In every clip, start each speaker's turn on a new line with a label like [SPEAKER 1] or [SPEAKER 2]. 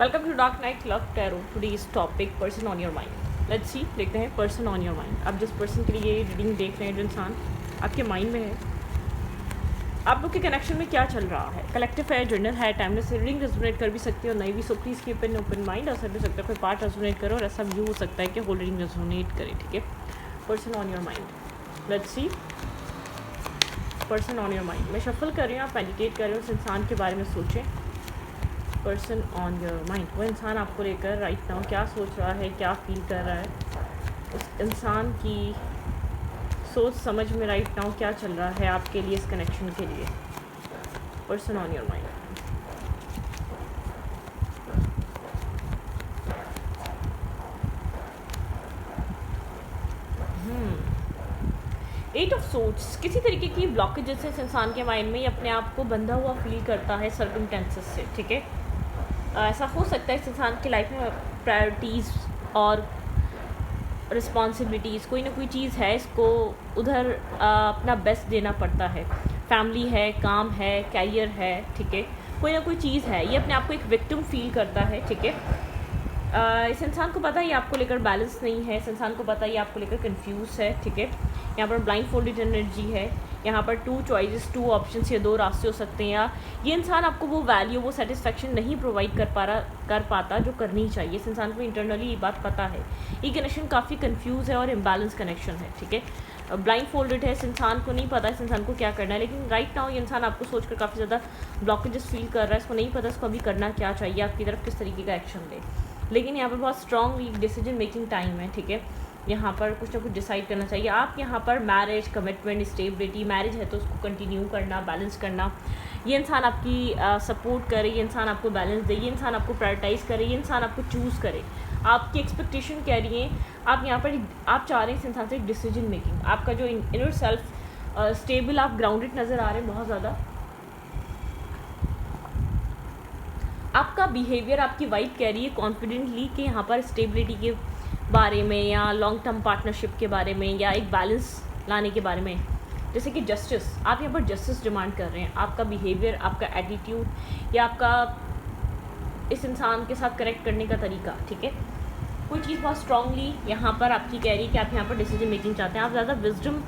[SPEAKER 1] Welcome to dark night love tarot. Today's topic person on your mind. Let's see, देखते हैं person on your mind. आप जिस person के लिए reading देख रहे हैं, जो इंसान आपके माइंड में है, आप लोग के कनेक्शन में क्या चल रहा है। कलेक्टिव है, जर्नल है, टाइमलेस रीडिंग रेजोनेट कर भी सकती है और नहीं भी। So please keep in open mind. ऐसा भी हो सकता है कोई पार्ट रेजोनेट करे और ऐसा भी हो सकता है कि होल रीडिंग रेजोनेट करे। ठीक है, person on your mind. Let's C, person on your mind. मैं शफल कर रही हूँ, आप मेडिटेट कर रहे हो, उस इंसान के बारे में सोचें। पर्सन ऑन योर माइंड, वो इंसान आपको लेकर राइट नाउ क्या सोच रहा है, क्या फील कर रहा है। उस इंसान की सोच समझ में राइट नाउ क्या चल रहा है आपके लिए, इस कनेक्शन के लिए। Person on your mind. Eight of swords, किसी तरीके की ब्लॉकेजेस इस इंसान के माइंड में, ये अपने आप को बंधा हुआ फील करता है सर्कमस्टेंसेस से। ठीक है, ऐसा हो सकता है इस इंसान की लाइफ में प्रायोरिटीज़ और रिस्पॉन्सिबिलिटीज़, कोई ना कोई चीज़ है, इसको उधर अपना बेस्ट देना पड़ता है। फैमिली है, काम है, कैरियर है। ठीक है, कोई ना कोई चीज़ है, ये अपने आप को एक विक्टिम फील करता है। ठीक है, इस इंसान को पता है ये आपको लेकर बैलेंस नहीं है, इस इंसान को पता है ये आपको लेकर कंफ्यूज है। ठीक है, यहाँ पर ब्लाइंड फोल्डेड एनर्जी है, यहाँ पर टू चॉइसेस, टू ऑप्शंस या दो रास्ते हो सकते हैं। या ये इंसान आपको वो वैल्यू, वो सेटिस्फेक्शन नहीं प्रोवाइड कर पाता जो करनी चाहिए। इस इंसान को इंटरनली ये बात पता है। ये कनेक्शन काफ़ी कंफ्यूज है और इम्बैलेंस कनेक्शन है। ठीक है, ब्लाइंड फोल्डेड है, इस इंसान को नहीं पता इस इंसान को क्या करना है। लेकिन राइट नाउ ये इंसान आपको सोचकर काफ़ी ज़्यादा ब्लॉकेजेस फील कर रहा है। इसको नहीं पता इसको अभी करना क्या चाहिए, आपकी तरफ किस तरीके का एक्शन ले। लेकिन यहाँ पर बहुत स्ट्रॉन्ग डिसीजन मेकिंग टाइम है। ठीक है, यहाँ पर कुछ ना कुछ डिसाइड करना चाहिए। आप यहाँ पर मैरिज, कमिटमेंट, स्टेबिलिटी, मैरिज है तो उसको कंटिन्यू करना, बैलेंस करना। ये इंसान आपकी सपोर्ट करे, ये इंसान आपको बैलेंस दे, ये इंसान आपको प्रायोरिटाइज़ करे, ये इंसान आपको चूज़ करे। आपकी एक्सपेक्टेशन कह रही है, आप यहाँ पर आप चाह रहे हैं इस इंसान से डिसीजन मेकिंग। आपका जो इनर सेल्फ स्टेबल, आप ग्राउंडेड नज़र आ रहे हैं बहुत ज़्यादा। आपका बिहेवियर, आपकी वाइब कह रही है कॉन्फिडेंटली कि यहाँ पर स्टेबिलिटी के बारे में या लॉन्ग टर्म पार्टनरशिप के बारे में या एक बैलेंस लाने के बारे में। जैसे कि जस्टिस, आप यहाँ पर जस्टिस डिमांड कर रहे हैं। आपका बिहेवियर, आपका एटीट्यूड या आपका इस इंसान के साथ कनेक्ट करने का तरीका। ठीक है, कोई चीज़ बहुत स्ट्रांगली यहाँ पर आपकी कह रही है कि आप यहाँ पर डिसीजन मेकिंग चाहते हैं। आप ज़्यादा विजडम,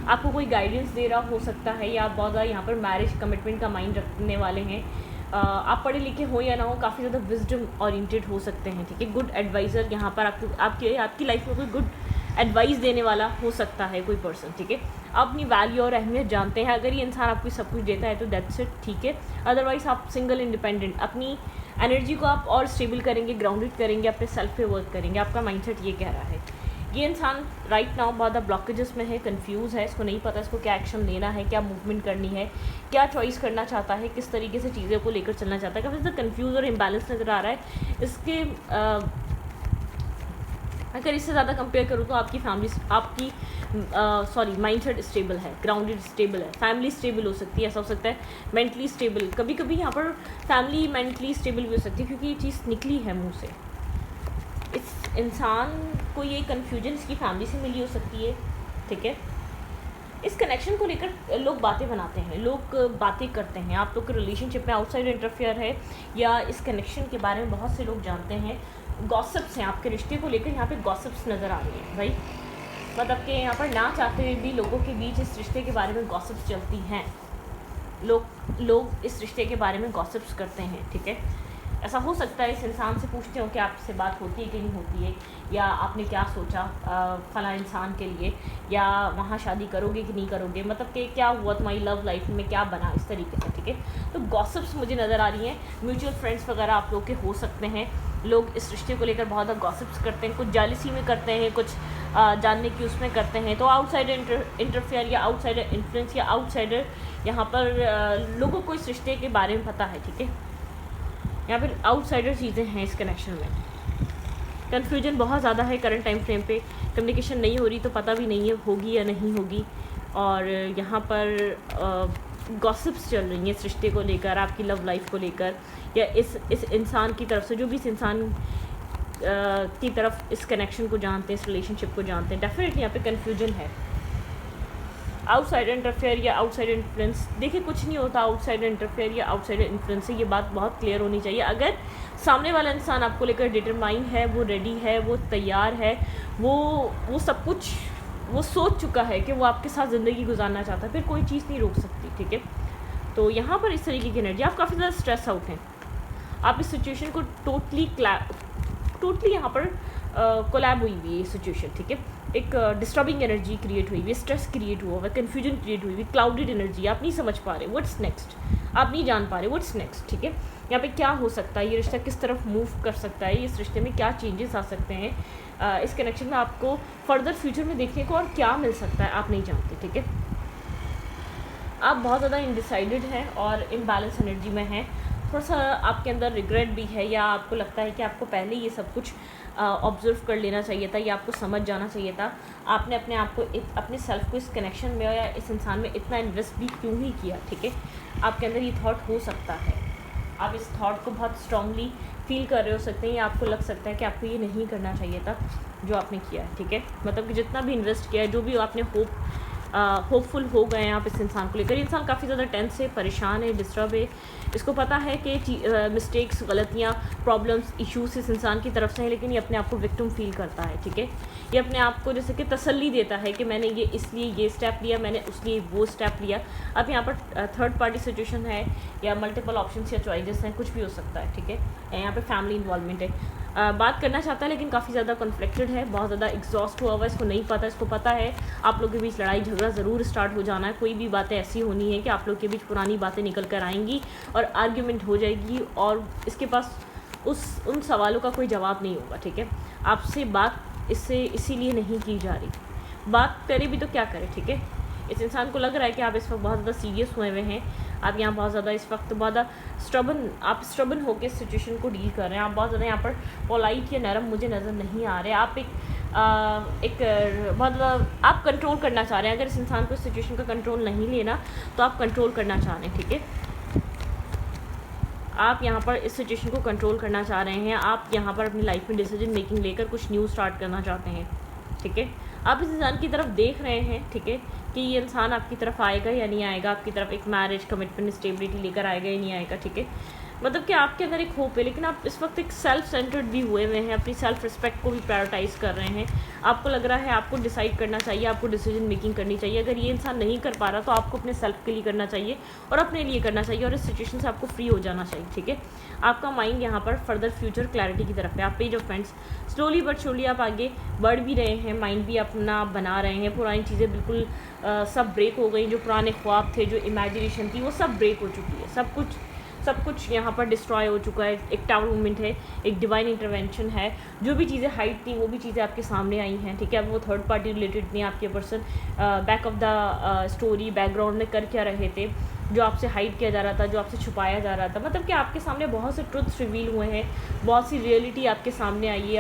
[SPEAKER 1] आपको कोई गाइडेंस दे रहा हो सकता है, या आप बहुत ज़्यादा यहाँ पर मैरिज कमिटमेंट का माइंड रखने वाले हैं। आप पढ़े लिखे हो या ना हो, काफ़ी ज़्यादा विजडम ओरिएंटेड हो सकते हैं। ठीक है, गुड एडवाइज़र यहाँ पर आपकी लाइफ में कोई गुड एडवाइस देने वाला हो सकता है कोई पर्सन। ठीक है, आप अपनी वैल्यू और अहमियत जानते हैं। अगर ये इंसान आपको सब कुछ देता है तो दैट्स इट। ठीक है, अदरवाइज आप सिंगल इंडिपेंडेंट, अपनी एनर्जी को आप और स्टेबल करेंगे, ग्राउंडेड करेंगे, अपने सेल्फ पे वर्क करेंगे। आपका माइंडसेट ये कह रहा है। ये इंसान राइट नाउ बहुत ब्लॉकेजेस में है, कंफ्यूज है, इसको नहीं पता इसको क्या एक्शन लेना है, क्या मूवमेंट करनी है, क्या चॉइस करना चाहता है, किस तरीके से चीज़ों को लेकर चलना चाहता है। काफ़ी ज़्यादा कंफ्यूज और इम्बैलेंस नज़र आ रहा है। इसके अगर इससे ज़्यादा कंपेयर करूँ तो आपकी फैमिली, माइंडसेट स्टेबल है, ग्राउंडेड स्टेबल है, फैमिली स्टेबल हो सकती है, ऐसा हो सकता है मेंटली स्टेबल। कभी कभी यहाँ पर फैमिली मेंटली स्टेबल भी हो सकती है, क्योंकि ये चीज़ निकली है मुंह से। इस इंसान को ये कन्फ्यूजन इसकी फैमिली से मिली हो सकती है। ठीक है, इस कनेक्शन को लेकर लोग बातें बनाते हैं, लोग बातें करते हैं। आप लोग के रिलेशनशिप में आउटसाइड इंटरफेयर है या इस कनेक्शन के बारे में बहुत से लोग जानते हैं। गॉसिप्स हैं आपके रिश्ते को लेकर, यहाँ पे गॉसिप्स नज़र आ रही हैं। राइट, मतलब कि यहाँ पर ना चाहते हुए भी लोगों के बीच इस रिश्ते के बारे में गॉसिप्स चलती हैं। लोग इस रिश्ते के बारे में गॉसिप्स करते हैं। ठीक है, ऐसा हो सकता है इस इंसान से पूछते हो कि आपसे बात होती है कि नहीं होती है, या आपने क्या सोचा फला इंसान के लिए, या वहाँ शादी करोगे कि नहीं करोगे, मतलब कि क्या हुआ तुम्हारी लव लाइफ में, क्या बना, इस तरीके से। ठीक है, तो गॉसिप्स मुझे नज़र आ रही हैं। म्यूचुअल फ्रेंड्स वगैरह आप लोग के हो सकते हैं। लोग इस रिश्ते को लेकर बहुत ज़्यादा गॉसिप्स करते हैं, कुछ जालिसी में करते हैं, कुछ जानने की उसमें करते हैं। तो आउटसाइडर इंटरफेयर या आउटसाइडर इन्फ्लुएंस या आउटसाइडर, यहाँ पर लोगों को इस रिश्ते के बारे में पता है। ठीक है, यहाँ पर आउटसाइडर चीज़ें हैं इस कनेक्शन में। कन्फ्यूजन बहुत ज़्यादा है करंट टाइम फ्रेम पे। कम्युनिकेशन नहीं हो रही तो पता भी नहीं है होगी या नहीं होगी। और यहाँ पर गॉसिप्स चल रही हैं इस रिश्ते को लेकर, आपकी लव लाइफ को लेकर, या इस इंसान की तरफ से, जो भी इस इंसान की तरफ इस कनेक्शन को जानते हैं, इस रिलेशनशिप को जानते हैं। डेफिनेटली यहाँ पे कन्फ्यूजन है। आउटसाइड इंटरफेयर या आउटसाइड इन्फ्लुएंस, देखिए कुछ नहीं होता आउटसाइड इंटरफेयर या आउटसाइड इन्फ्लुएंस से, ये बात बहुत क्लियर होनी चाहिए। अगर सामने वाला इंसान आपको लेकर डिटरमाइन है, वो रेडी है, वो तैयार है, वो सब कुछ वो सोच चुका है कि वो आपके साथ ज़िंदगी गुजारना चाहता है, फिर कोई चीज़ नहीं रोक सकती, ठीक है। तो यहाँ पर इस तरीके की एनर्जी, आप काफ़ी ज़्यादा स्ट्रेस आउट हैं, आप इस सिचुएशन को टोटली यहाँ पर कोलैब हुई हुई है ये सिचुएशन, ठीक है। एक डिस्टर्बिंग एनर्जी क्रिएट हुई हुई है, स्ट्रेस क्रिएट हुआ हुआ है, कन्फ्यूजन क्रिएट हुई हुई, क्लाउडेड एनर्जी, आप नहीं समझ पा रहे व्हाट्स नेक्स्ट, आप नहीं जान पा रहे व्हाट्स नेक्स्ट, ठीक है। यहाँ पे क्या हो सकता है, ये रिश्ता किस तरफ मूव कर सकता है, इस रिश्ते में क्या चेंजेस आ सकते हैं, इस कनेक्शन में आपको फर्दर फ्यूचर में देखने को और क्या मिल सकता है, आप नहीं जानते, ठीक है। आप बहुत ज़्यादा इनडिसाइडेड हैं और इम्बैलेंस एनर्जी में हैं, थोड़ा सा आपके अंदर रिग्रेट भी है, या आपको लगता है कि आपको पहले ये सब कुछ ऑब्जर्व कर लेना चाहिए था, या आपको समझ जाना चाहिए था, आपने अपने आप को अपने सेल्फ को इस कनेक्शन में या इस इंसान में इतना इन्वेस्ट भी क्यों ही किया, ठीक है। आपके अंदर ये थॉट हो सकता है, आप इस थॉट को बहुत स्ट्रांगली फील कर रहे हो सकते हैं, या आपको लग सकता है कि आपको ये नहीं करना चाहिए था जो आपने किया है, ठीक है। मतलब कि जितना भी इन्वेस्ट किया है, जो भी आपने होपफुल हो गए हैं आप इस इंसान को लेकर, इंसान काफ़ी ज़्यादा टेंस है, परेशान है, डिस्टर्ब है, इसको पता है कि मिस्टेक्स, गलतियाँ, प्रॉब्लम्स, इश्यूज इस इंसान की तरफ से हैं, लेकिन ये अपने आप को विक्टिम फील करता है, ठीक है। ये अपने आप को जैसे कि तसल्ली देता है कि मैंने ये इसलिए ये स्टेप लिया, मैंने उसलिए वो स्टेप लिया। अब यहाँ पर थर्ड पार्टी सिचुएशन है, या मल्टीपल ऑप्शंस या चॉइसेस हैं, कुछ भी हो सकता है, ठीक है। यहाँ पे फैमिली इन्वॉल्वमेंट है, बात करना चाहता है लेकिन काफ़ी ज़्यादा कॉन्फ्लिक्टेड है, बहुत ज़्यादा एग्जॉस्ट हुआ हुआ है, इसको नहीं पता, इसको पता है आप लोग के बीच लड़ाई झगड़ा ज़रूर स्टार्ट हो जाना है, कोई भी बातें ऐसी होनी है कि आप लोग के बीच पुरानी बातें निकल कर आएंगी और आर्ग्यूमेंट हो जाएगी, और इसके पास उन सवालों का कोई जवाब नहीं होगा, ठीक है। आपसे बात इसीलिए नहीं की जा रही, बात करे भी तो क्या करें, ठीक है। इस इंसान को लग रहा है कि आप इस वक्त बहुत ज़्यादा सीरियस हुए हुए हैं, आप यहाँ बहुत ज़्यादा इस वक्त बहुत ज़्यादा स्ट्रबन होकर इस सिचुएशन को डील कर रहे हैं, आप बहुत ज़्यादा यहाँ पर पोलाइट या नरम मुझे नज़र नहीं आ रहे, आप बहुत ज़्यादा आप कंट्रोल करना चाह रहे हैं। अगर इस इंसान को इस सिचुएशन का कंट्रोल नहीं लेना तो आप कंट्रोल करना चाह रहे हैं, ठीक है। आप यहाँ पर इस सिचुएशन को कंट्रोल करना चाह रहे हैं, आप यहाँ पर अपनी लाइफ में डिसीजन मेकिंग लेकर कुछ न्यू स्टार्ट करना चाहते हैं, ठीक है। आप इस इंसान की तरफ देख रहे हैं, ठीक है, कि ये इंसान आपकी तरफ आएगा या नहीं आएगा, आपकी तरफ एक मैरिज, कमिटमेंट, स्टेबिलिटी लेकर आएगा या नहीं आएगा, ठीक है। मतलब कि आपके अंदर एक होप है, लेकिन आप इस वक्त एक सेल्फ सेंटर्ड भी हुए हुए हैं, अपनी सेल्फ रिस्पेक्ट को भी प्रायोरिटाइज़ कर रहे हैं। आपको लग रहा है आपको डिसाइड करना चाहिए, आपको डिसीजन मेकिंग करनी चाहिए। अगर ये इंसान नहीं कर पा रहा तो आपको अपने सेल्फ के लिए करना चाहिए और अपने लिए करना चाहिए, और इस सिचुएशन से आपको फ्री हो जाना चाहिए, ठीक है। आपका माइंड यहाँ पर फर्दर फ्यूचर क्लैरिटी की तरफ है। आप page of friends slowly but surely आप आगे बढ़ भी रहे हैं, माइंड भी अपना बना रहे हैं, पुरानी चीज़ें बिल्कुल सब ब्रेक हो गई, जो पुराने ख्वाब थे, जो इमेजिनेशन थी, वो सब ब्रेक हो चुकी है, सब कुछ यहाँ पर डिस्ट्रॉय हो चुका है। एक टावर मूवमेंट है, एक डिवाइन इंटरवेंशन है, जो भी चीज़ें हाइड थी वो भी चीज़ें आपके सामने आई हैं, ठीक है। अब वो थर्ड पार्टी रिलेटेड नहीं, आपके person back of the story background में कर क्या रहे थे, जो आपसे हाइड किया जा रहा था, जो आपसे छुपाया जा रहा था, मतलब कि आपके सामने बहुत से ट्रुथ्स रिवील हुए हैं, बहुत सी रियलिटी आपके सामने आई है,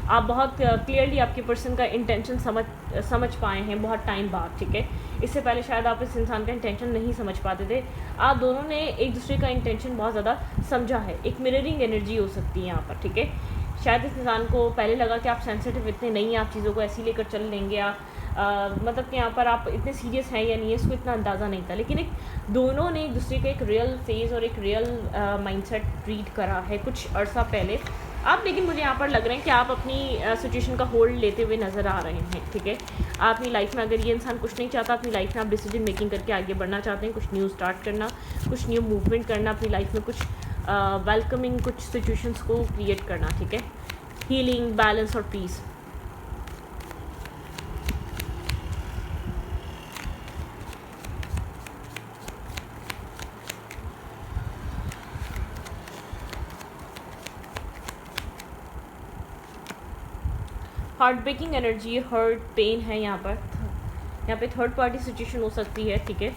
[SPEAKER 1] आप बहुत क्लियरली आपके पर्सन का इंटेंशन समझ पाए हैं बहुत टाइम बाद, ठीक है। इससे पहले शायद आप इस इंसान का इंटेंशन नहीं समझ पाते थे, आप दोनों ने एक दूसरे का इंटेंशन बहुत ज़्यादा समझा है। एक मिररिंग एनर्जी हो सकती है यहाँ पर, ठीक है। शायद इस इंसान को पहले लगा कि आप सेंसिटिव इतने नहीं, आप चीज़ों को ऐसे लेकर चल लेंगे, मतलब कि यहाँ पर आप इतने सीरियस हैं या नहीं है, इसको इतना अंदाज़ा नहीं था, लेकिन दोनों ने एक दूसरे का एक रियल फेज और एक रियल माइंडसेट रीड करा है कुछ अर्सा पहले आप। लेकिन मुझे यहाँ पर लग रहे हैं कि आप अपनी सिचुएशन का होल्ड लेते हुए नज़र आ रहे हैं, ठीक है। आप अपनी लाइफ में, अगर ये इंसान कुछ नहीं चाहता अपनी लाइफ में, आप डिसीजन मेकिंग करके आगे बढ़ना चाहते हैं, कुछ न्यू स्टार्ट करना, कुछ न्यू मूवमेंट करना अपनी लाइफ में, कुछ वेलकमिंग कुछ सिचुएशंस को क्रिएट करना, ठीक है। हीलिंग, बैलेंस और peace. Heart breaking energy, hurt, pain है यहाँ पे थर्ड पार्टी सिचुएशन हो सकती है, ठीक है।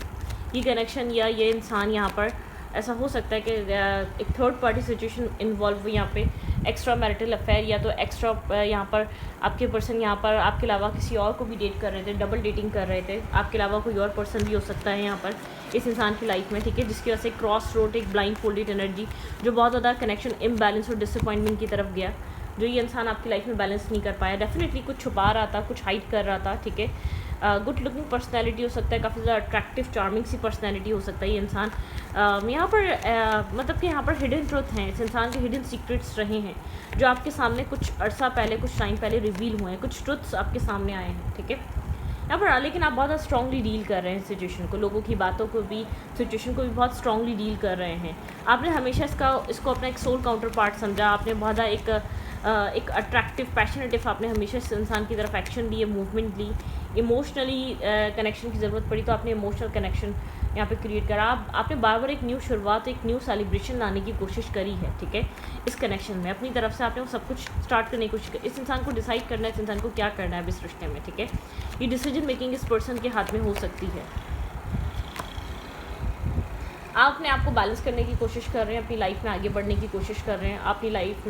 [SPEAKER 1] ये कनेक्शन या ये इंसान यहाँ पर ऐसा हो सकता है कि एक थर्ड पार्टी सिचुएशन इन्वॉल्व हुई यहाँ पे, एक्स्ट्रा मैरिटल अफेयर, या तो एक्स्ट्रा यहाँ पर आपके पर्सन यहाँ पर आपके अलावा किसी और को भी डेट कर रहे थे, डबल डेटिंग कर रहे थे, आपके अलावा कोई और पर्सन भी हो सकता है यहाँ पर इस इंसान की लाइफ में, ठीक है। जिसकी वजह से क्रॉस रोड, एक ब्लाइंड फोल्डेड एनर्जी, जो बहुत ज़्यादा कनेक्शन इम्बैलेंस और डिसअपॉइंटमेंट की तरफ गया, जो ये इंसान आपकी लाइफ में बैलेंस नहीं कर पाया। डेफिनेटली कुछ छुपा रहा था, कुछ हाइड कर रहा था, ठीक है। गुड लुकिंग पर्सनैलिटी हो सकता है, काफ़ी ज़्यादा अट्रैक्टिव चार्मिंग सी पर्सनैलिटी हो सकता है ये इंसान। यहाँ पर मतलब कि यहाँ पर हिडन ट्रुथ हैं, इस इंसान के हिडन सीक्रेट्स रहे हैं जो आपके सामने कुछ अर्सा पहले, कुछ टाइम पहले रिवील हुए हैं, कुछ ट्रुथ्स आपके सामने आए हैं, ठीक है। यहाँ पर लेकिन आप बहुत स्ट्रांगली डील कर रहे हैं सिचुएशन को, लोगों की बातों को भी, सिचुएशन को भी बहुत स्ट्रांगली डील कर रहे हैं। आपने हमेशा इसको अपना एक सोल काउंटर पार्ट समझा, आपने बहुत एक अट्रैक्टिव पैशनेटिव आपने हमेशा इस इंसान की तरफ एक्शन ली, मूवमेंट ली। इमोशनली कनेक्शन की ज़रूरत पड़ी तो आपने इमोशनल कनेक्शन यहाँ पे क्रिएट करा। आपने बार बार एक न्यू शुरुआत, एक न्यू सेलिब्रेशन लाने की कोशिश करी है, ठीक है। इस कनेक्शन में अपनी तरफ से आपने वो सब कुछ स्टार्ट करने की कोशिश करी। इस इंसान को डिसाइड करना है, इस इंसान को क्या करना है इस रिश्ते में, ठीक है। ये डिसीजन मेकिंग इस पर्सन के हाथ में हो सकती है। आप अपने आप को बैलेंस करने की कोशिश कर रहे हैं, अपनी लाइफ में आगे बढ़ने की कोशिश कर रहे हैं, अपनी लाइफ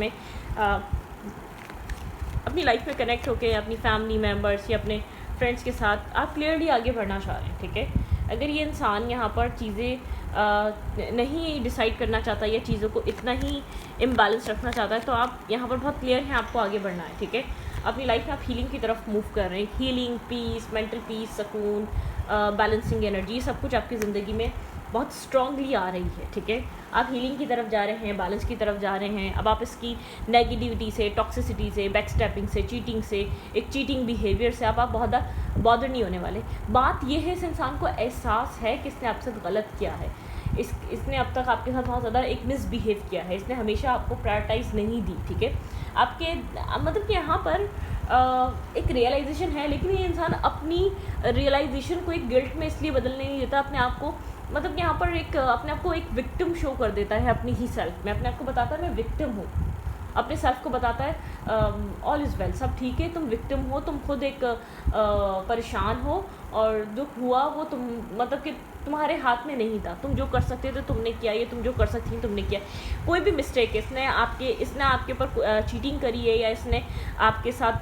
[SPEAKER 1] में कनेक्ट होकर अपनी फैमिली मेम्बर्स या अपने फ्रेंड्स के साथ आप क्लियरली आगे बढ़ना चाह रहे हैं, ठीक है। अगर ये इंसान यहाँ पर चीज़ें नहीं डिसाइड करना चाहता या चीज़ों को इतना ही इम्बैलेंस रखना चाहता है तो आप यहाँ पर बहुत क्लियर हैं, आपको आगे बढ़ना है, ठीक है। अपनी लाइफ में आप हीलिंग की तरफ मूव कर रहे हैं। हीलिंग, पीस, मेंटल पीस, सुकून, बैलेंसिंग एनर्जी, सब कुछ आपकी ज़िंदगी में बहुत स्ट्रांगली आ रही है, ठीक है। आप हीलिंग की तरफ जा रहे हैं, बैलेंस की तरफ जा रहे हैं। अब आप इसकी नेगेटिविटी से, टॉक्सिसिटी से, बैकस्टैपिंग से, चीटिंग से, एक चीटिंग बिहेवियर से आप बहुत बॉदर नहीं होने वाले। बात यह है, इस इंसान को एहसास है कि इसने आपसे गलत किया है, इसने अब तक आपके साथ बहुत ज़्यादा एक मिसबिहेव किया है, इसने हमेशा आपको प्रायोरिटाइज नहीं दी, ठीक है। आपके मतलब कि यहाँ पर एक रियलाइजेशन है, लेकिन ये इंसान अपनी रियलाइजेशन को एक गिल्ट में इसलिए बदलने नहीं देता, अपने आप को मतलब कि यहाँ पर अपने आप को एक विक्टिम शो कर देता है अपनी ही सेल्फ में। अपने आप को बताता है मैं विक्टिम हूँ, अपने सेल्फ को बताता है ऑल इज़ वेल, सब ठीक है, तुम विक्टिम हो, तुम खुद एक परेशान हो और दुख हुआ वो तुम मतलब कि तुम्हारे हाथ में नहीं था, तुम जो कर सकते थे तुमने किया, ये तुम जो कर सकती थी तुमने किया। कोई भी मिस्टेक है, इसने आपके ऊपर चीटिंग करी है, या इसने आपके साथ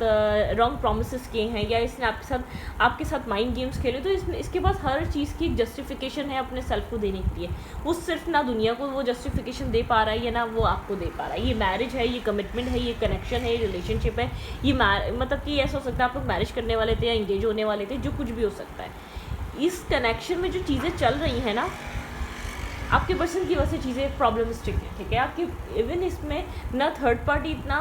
[SPEAKER 1] रॉन्ग प्रोमिसेस किए हैं, या इसने आपके साथ माइंड गेम्स खेले, तो इसके पास हर चीज़ की जस्टिफिकेशन है अपने सेल्फ को देने के लिए। वो सिर्फ ना दुनिया को वो जस्टिफिकेशन दे पा रहा है या ना वो आपको दे पा रहा है। ये मैरिज है, ये कमिटमेंट है, ये कनेक्शन है, ये रिलेशनशिप है, ये मतलब कि ऐसा हो सकता है आप लोग मैरिज करने वाले थे या इंगेज होने वाले थे, जो कुछ भी हो सकता है। इस कनेक्शन में जो चीज़ें चल रही हैं ना, आपके पर्सन की वजह से चीज़ें प्रॉब्लमिस्टिक हैं, ठीक है। आपकी इवन इसमें ना थर्ड पार्टी इतना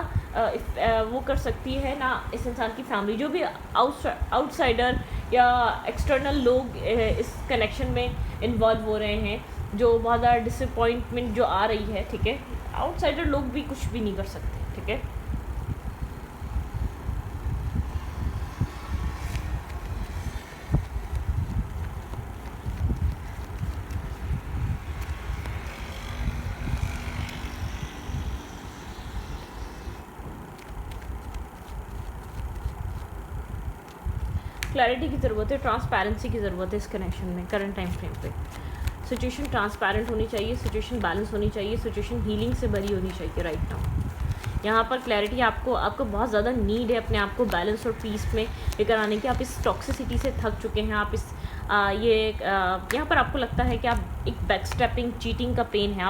[SPEAKER 1] वो कर सकती है, ना इस इंसान की फैमिली, जो भी आउटसाइडर या एक्सटर्नल लोग इस कनेक्शन में इन्वॉल्व हो रहे हैं, जो बहुत ज़्यादा डिसअपॉइंटमेंट जो आ रही है, ठीक है। आउटसाइडर लोग भी कुछ भी नहीं कर सकते, ठीक है। क्लैरिटी की ज़रूरत है, ट्रांसपेरेंसी की ज़रूरत है इस कनेक्शन में करंट टाइम फ्रेम पे। सिचुएशन ट्रांसपेरेंट होनी चाहिए, सिचुएशन बैलेंस होनी चाहिए, सिचुएशन हीलिंग से भरी होनी चाहिए राइट नाउ। यहाँ पर क्लैरिटी आपको बहुत ज़्यादा नीड है अपने आप को बैलेंस और पीस में लेकर आने की। आप इस टॉक्सिसिटी से थक चुके हैं, आप इस यहाँ पर आपको लगता है कि आप एक बैकस्टेपिंग, चीटिंग का पेन है,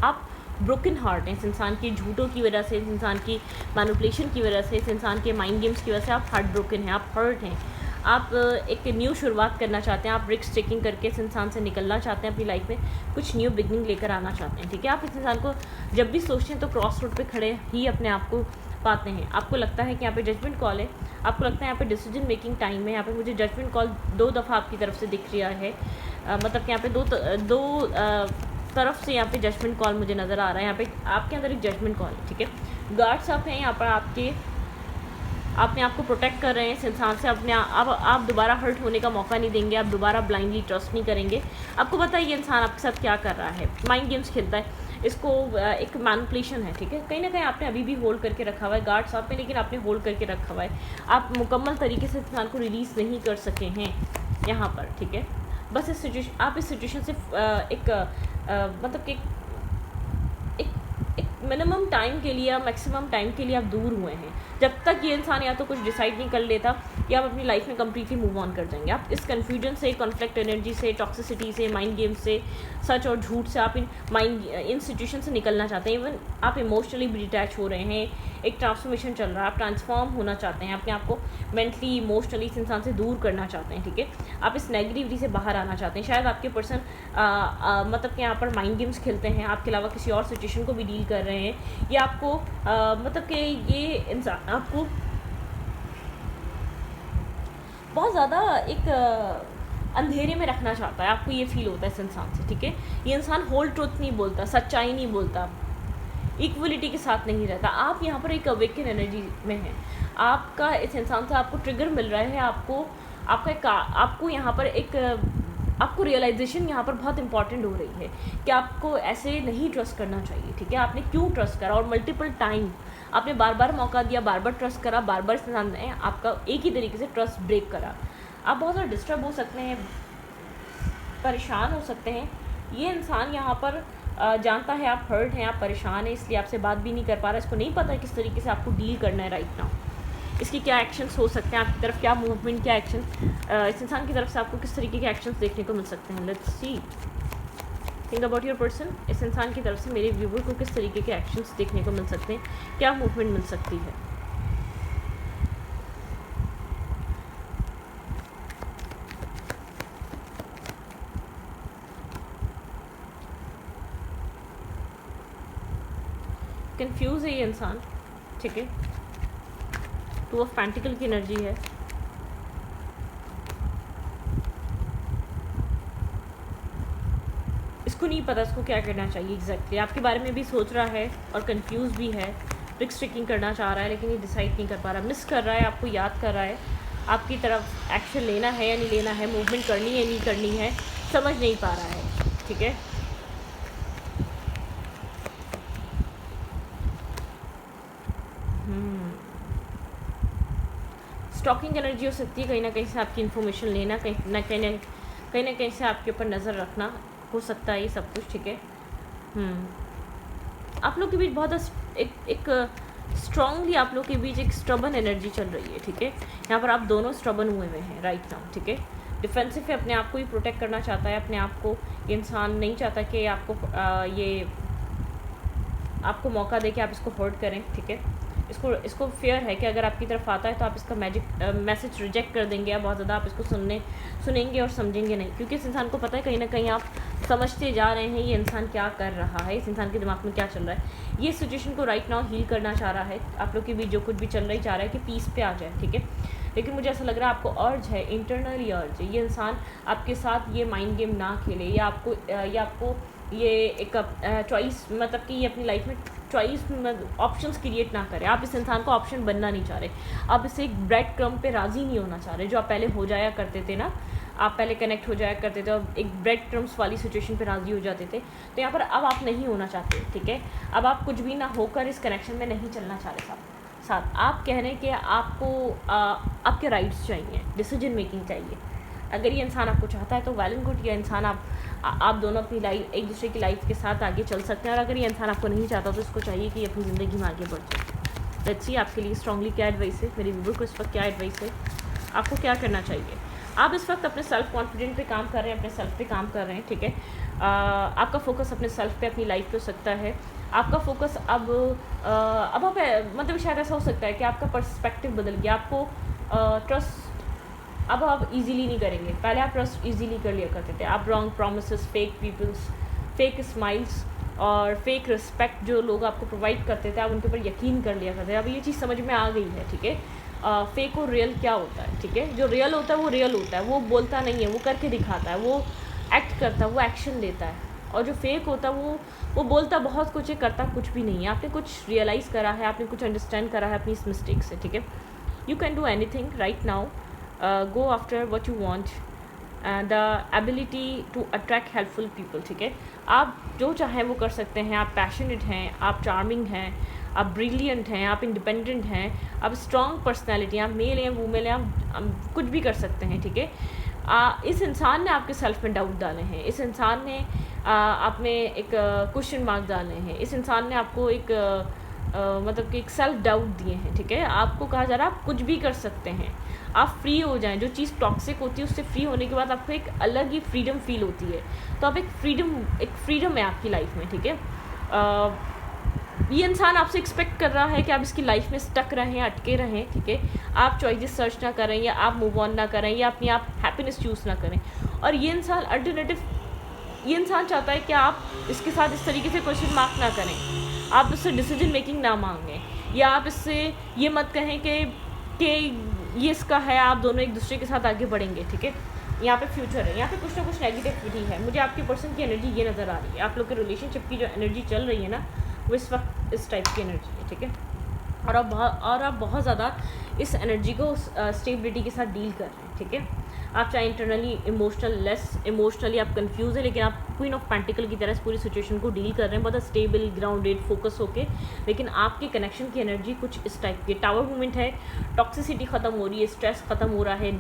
[SPEAKER 1] आप ब्रोकन हार्ट हैं इस इंसान की झूठों की वजह से, इस इंसान की मैनिपुलेशन की वजह से, इस इंसान के माइंड गेम्स की वजह से आप हार्ट ब्रोकन हैं, आप हर्ट हैं। आप एक न्यू शुरुआत करना चाहते हैं, आप रिस्क टेकिंग करके इस इंसान से निकलना चाहते हैं, अपनी लाइफ में कुछ न्यू बिगनिंग लेकर आना चाहते हैं, ठीक है। आप इस इंसान को जब भी सोचते हैं तो क्रॉस रोड पे खड़े ही अपने आप को पाते हैं। आपको लगता है कि यहाँ पे जजमेंट कॉल है, आपको लगता है यहाँ पे डिसीजन मेकिंग टाइम है। यहाँ पे मुझे जजमेंट कॉल 2 दफ़ा आपकी तरफ से दिख रहा है, मतलब कि यहाँ पे दो तरफ से यहाँ पे जजमेंट कॉल मुझे नज़र आ रहा है। यहाँ पे आपके अंदर एक जजमेंट कॉल है, ठीक है। गार्ड्स आप हैं यहाँ पर, अपने आप को प्रोटेक्ट कर रहे हैं इस इंसान से। आप दोबारा हर्ट होने का मौका नहीं देंगे, आप दोबारा ब्लाइंडली ट्रस्ट नहीं करेंगे। आपको पता है ये इंसान आपके साथ क्या कर रहा है, माइंड गेम्स खेलता है, इसको एक मैनिपुलेशन है, ठीक है। कहीं ना कहीं आपने अभी भी होल्ड करके रखा हुआ है गार्ड्स आप में, लेकिन आपने होल्ड करके रखा हुआ है। आप मुकम्मल तरीके से इंसान को रिलीज़ नहीं कर सके हैं यहाँ पर, ठीक है। बस इस सिचुएशन से मतलब कि एक मिनिमम टाइम के लिए या मैक्सिमम टाइम के लिए आप दूर हुए हैं। जब तक ये इंसान या तो कुछ डिसाइड नहीं कर लेता या आप अपनी लाइफ में कम्प्लीटली मूव ऑन कर जाएंगे। आप इस कन्फ्यूजन से, कॉन्फ्लिक्ट एनर्जी से, टॉक्सिसिटी से, माइंड गेम से, सच और झूठ से, आप इन सिचुएशन से निकलना चाहते हैं। इवन आप इमोशनली भी डिटैच हो रहे हैं, एक ट्रांसफॉर्मेशन चल रहा है, आप ट्रांसफॉर्म होना चाहते हैं, अपने आप को मेंटली इमोशनली इस इंसान से दूर करना चाहते हैं, ठीक है। आप इस नेगेटिविटी से बाहर आना चाहते हैं। शायद आपके पर्सन मतलब कि यहाँ पर माइंड गेम्स खेलते हैं, आपके अलावा किसी और सिचुएशन को भी डील कर रहे हैं, या आपको मतलब कि ये इंसान आपको बहुत ज़्यादा एक अंधेरे में रखना चाहता है। आपको ये फील होता है इस इंसान से, ठीक है। ये इंसान होल ट्रुथ नहीं बोलता, सच्चाई नहीं बोलता, इक्वलिटी के साथ नहीं रहता। आप यहाँ पर एक अवेकन एनर्जी में हैं। आपका इस इंसान से आपको ट्रिगर मिल रहा है, आपको यहाँ पर एक आपको रियलाइजेशन यहाँ पर बहुत इंपॉर्टेंट हो रही है कि आपको ऐसे नहीं ट्रस्ट करना चाहिए, ठीक है। आपने क्यों ट्रस्ट करा, और मल्टीपल टाइम आपने बार बार मौका दिया, बार बार ट्रस्ट करा, बार बार इस इंसान ने आपका एक ही तरीके से ट्रस्ट ब्रेक करा। आप बहुत ज़्यादा डिस्टर्ब हो सकते हैं, परेशान हो सकते हैं। ये इंसान यहाँ पर जानता है आप हर्ट हैं, आप परेशान हैं, इसलिए आपसे बात भी नहीं कर पा रहा। इसको नहीं पता किस तरीके से आपको डील करना है राइट नाउ, इसकी क्या एक्शंस हो सकते हैं, आपकी तरफ क्या मूवमेंट, क्या एक्शन इस इंसान की तरफ से आपको किस तरीके के एक्शंस देखने को मिल सकते हैं। Let's see, think about your person. इस इंसान की तरफ से मेरे व्यूवर को किस तरीके के एक्शंस देखने को मिल सकते हैं, क्या मूवमेंट मिल सकती है। कंफ्यूज है ये इंसान, ठीक है। टू ऑफ पेंटिकल की एनर्जी है। इसको नहीं पता इसको क्या करना चाहिए एग्जैक्टली। आपके बारे में भी सोच रहा है और कंफ्यूज भी है, रिस्क टेकिंग करना चाह रहा है, लेकिन ये डिसाइड नहीं कर पा रहा, मिस कर रहा है, आपको याद कर रहा है, आपकी तरफ एक्शन लेना है या नहीं लेना है, मूवमेंट करनी है नहीं करनी है, समझ नहीं पा रहा है, ठीक है। स्टॉकिंग एनर्जी हो सकती है, कहीं ना कहीं से आपकी इन्फॉर्मेशन लेना, कहीं ना कहीं से आपके ऊपर नज़र रखना हो सकता है ये सब कुछ, ठीक है। आप लोग के बीच बहुत एक स्ट्रांगली आप लोग के बीच एक स्टबन एनर्जी चल रही है, ठीक है। यहाँ पर आप दोनों स्टबन हुए हुए हैं राइट नाउ, ठीक है। डिफेंसिव है, अपने आप को ही प्रोटेक्ट करना चाहता है, अपने आप को। ये इंसान नहीं चाहता कि आपको मौका दे कि आप इसको हर्ट करें, ठीक है। इसको फेयर है कि अगर आपकी तरफ आता है तो आप इसका मैसेज रिजेक्ट कर देंगे, या बहुत ज़्यादा आप इसको सुनेंगे और समझेंगे नहीं, क्योंकि इस इंसान को पता है कहीं ना कहीं आप समझते जा रहे हैं ये इंसान क्या कर रहा है, इस इंसान के दिमाग में क्या चल रहा है। ये सिचुएशन को राइट नाउ हील करना चाह रहा है। आप लोग के बीच जो कुछ भी चल रहा है, चाह रहा है कि पीस पे आ जाए, ठीक है। लेकिन मुझे ऐसा लग रहा है आपको अर्ज है, इंटरनली अर्ज है, ये इंसान आपके साथ ये माइंड गेम ना खेले, या आपको ये एक चॉइस, मतलब कि ये अपनी लाइफ में चॉइस ऑप्शंस क्रिएट ना करें। आप इस इंसान को ऑप्शन बनना नहीं चाह रहे, आप इसे एक ब्रेड क्रम्ब पे राज़ी नहीं होना चाह रहे। जो आप पहले हो जाया करते थे ना, आप पहले कनेक्ट हो जाया करते थे और एक ब्रेड क्रम्ब्स वाली सिचुएशन पे राज़ी हो जाते थे, तो यहाँ पर अब आप नहीं होना चाहते, ठीक है। अब आप कुछ भी ना होकर इस कनेक्शन में नहीं चलना चाह रहे साथ। आप कह रहे हैं कि आपको आपके राइट्स चाहिए, डिसीजन मेकिंग चाहिए। अगर ये इंसान आपको चाहता है तो वेल एंड गुड, ये इंसान आप दोनों अपनी लाइफ, एक दूसरे की लाइफ के साथ आगे चल सकते हैं। और अगर ये इंसान आपको नहीं चाहता तो इसको चाहिए कि अपनी ज़िंदगी में आगे बढ़ जाए। लेट्स सी आपके लिए स्ट्रांगली क्या एडवाइस है, मेरे व्यूअर को इस वक्त क्या एडवाइस है, आपको क्या करना चाहिए। आप इस वक्त अपने सेल्फ कॉन्फिडेंट पे काम कर रहे हैं, अपने सेल्फ पे काम कर रहे हैं, ठीक है। आपका फोकस अपने सेल्फ पे, अपनी लाइफ पे हो सकता है। आपका फोकस अब आप मतलब शायद ऐसा हो सकता है कि आपका पर्सपेक्टिव बदल गया। आपको ट्रस्ट अब आप इजीली नहीं करेंगे। पहले आप ट्रस्ट इजीली कर लिया करते थे। आप wrong promises, fake peoples, fake smiles और फेक रिस्पेक्ट जो लोग आपको प्रोवाइड करते थे, आप उनके ऊपर यकीन कर लिया करते थे। अब ये चीज़ समझ में आ गई है, ठीक है। फेक और रियल क्या होता है, ठीक है। जो रियल होता है वो रियल होता है, वो बोलता नहीं है, वो करके दिखाता है, वो एक्ट करता है, वो एक्शन लेता है। और जो फेक होता है वो बोलता बहुत कुछ है, करता कुछ भी नहीं है। आपने कुछ रियलाइज़ करा है, आपने कुछ अंडरस्टैंड करा है अपनी इस मिस्टेक से, ठीक है। You can do anything right now, go after what you want, the ability to attract helpful people, ठीक है। आप जो चाहें वो कर सकते हैं। आप पैशनेट हैं, आप चार्मिंग हैं, आप ब्रिलियंट हैं, आप इंडिपेंडेंट हैं, आप स्ट्रॉन्ग पर्सनैलिटी, आप मेल हैं, वूमेल हैं, आप कुछ भी कर सकते हैं, ठीक है। इस इंसान ने आपके सेल्फ में डाउट डाले हैं, इस इंसान ने आप में एक क्वेश्चन मार्क डाले हैं, इस इंसान ने आपको एक मतलब कि एक सेल्फ डाउट दिए हैं, ठीक है। आपको कहा जा रहा है आप कुछ भी कर सकते हैं, आप फ्री हो जाएं। जो चीज़ टॉक्सिक होती है उससे फ्री होने के बाद आपको एक अलग ही फ्रीडम फील होती है। तो आप एक फ्रीडम है आपकी लाइफ में, ठीक है। ये इंसान आपसे एक्सपेक्ट कर रहा है कि आप इसकी लाइफ में स्टक रहें, अटके रहें, ठीक है। आप चॉइसेस सर्च ना करें, या आप मूव ऑन ना करें, या अपनी आप हैप्पीनेस चूज़ ना करें। और ये इंसान चाहता है कि आप इसके साथ इस तरीके से क्वेश्चन मार्क ना करें, आप उससे डिसीजन मेकिंग ना मांगें, या आप इससे ये मत कहें कि ये इसका है, आप दोनों एक दूसरे के साथ आगे बढ़ेंगे, ठीक है। यहाँ पे फ्यूचर है, यहाँ पे कुछ ना कुछ नेगेटिविटी है। मुझे आपके पर्सन की एनर्जी ये नज़र आ रही है, आप लोग के रिलेशनशिप की जो एनर्जी चल रही है ना, वो इस वक्त इस टाइप की एनर्जी है, ठीक है। और आप बहुत ज़्यादा इस एनर्जी को स्टेबिलिटी के साथ डील कर रहे हैं, ठीक है। आप चाहे इंटरनली इमोशनली आप कंफ्यूज है, लेकिन आप क्वीन ऑफ पेंटिकल की तरह इस पूरी सिचुएशन को डील कर रहे हैं, बहुत स्टेबल, ग्राउंडेड, फोकस होके। लेकिन आपके कनेक्शन की एनर्जी कुछ इस टाइप की टावर मूवमेंट है। टॉक्सिसिटी ख़त्म हो रही है, स्ट्रेस ख़त्म हो रहा है,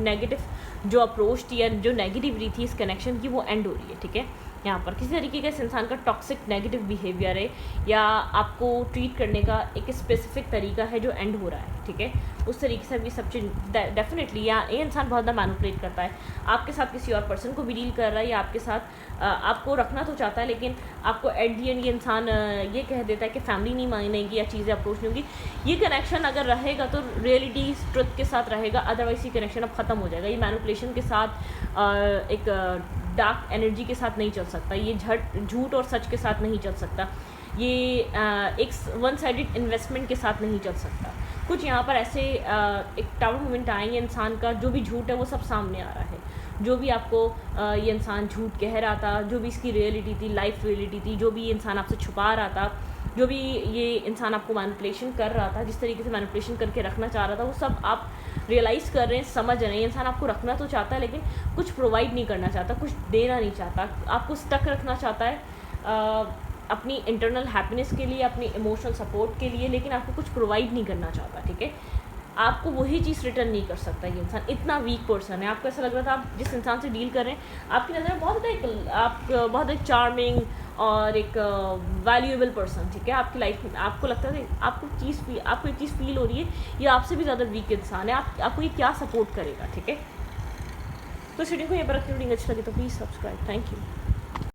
[SPEAKER 1] नेगेटिव जो अप्रोच थी या जो नेगेटिविटी थी इस कनेक्शन की, वो एंड हो रही है, ठीक है। यहाँ पर किसी तरीके का इस इंसान का टॉक्सिक नेगेटिव बिहेवियर है, या आपको ट्रीट करने का एक स्पेसिफिक तरीका है जो एंड हो रहा है, ठीक है। उस तरीके से भी सब चीज़ डेफिनेटली, या ये इंसान बहुत ज़्यादा मैनिपुलेट करता है, आपके साथ किसी और पर्सन को भी डील कर रहा है, या आपके साथ आपको रखना तो चाहता है, लेकिन आपको एट दी एंड ये इंसान ये कह देता है कि फैमिली नहीं मानेगी या चीज़ें अप्रोच नहीं होगी। ये कनेक्शन अगर रहेगा तो रियलिटी ट्रुथ के साथ रहेगा, अदरवाइज ये कनेक्शन अब ख़त्म हो जाएगा। ये मैनिपुलेशन के साथ एक डार्क एनर्जी के साथ नहीं चल सकता, ये झूठ और सच के साथ नहीं चल सकता, ये एक वन साइडेड इन्वेस्टमेंट के साथ नहीं चल सकता। कुछ यहाँ पर ऐसे एक टावर मोमेंट आएंगे, इंसान का जो भी झूठ है वो सब सामने आ रहा है, जो भी आपको ये इंसान झूठ कह रहा था, जो भी इसकी रियलिटी थी, लाइफ रियलिटी थी, जो भी ये इंसान आपसे छुपा रहा था, जो भी ये इंसान आपको मैनिपुलेशन कर रहा था, जिस तरीके से मैनिपुलेशन करके रखना चाह रहा था, वो सब आप रियलाइज़ कर रहे हैं, समझ रहे हैं। इंसान आपको रखना तो चाहता है, लेकिन कुछ प्रोवाइड नहीं करना चाहता, कुछ देना नहीं चाहता, आपको स्टक रखना चाहता है अपनी इंटरनल हैप्पीनेस के लिए, अपनी इमोशनल सपोर्ट के लिए, लेकिन आपको कुछ प्रोवाइड नहीं करना चाहता, ठीक है। आपको वही चीज़ रिटर्न नहीं कर सकता ये इंसान, इतना वीक पर्सन है। आपको ऐसा लग रहा था आप जिस इंसान से डील कर रहे हैं, आपकी नज़र में बहुत एक चार्मिंग और एक वैल्यूएबल पर्सन, ठीक है। आपकी लाइफ में आपको लगता है आपको एक चीज़ फील हो रही है, ये आपसे भी ज़्यादा वीक इंसान है, आपको ये क्या सपोर्ट करेगा, ठीक है। तो इस वीडियो को यहाँ पर रखते अच्छी लगी तो प्लीज़ सब्सक्राइब। Thank you.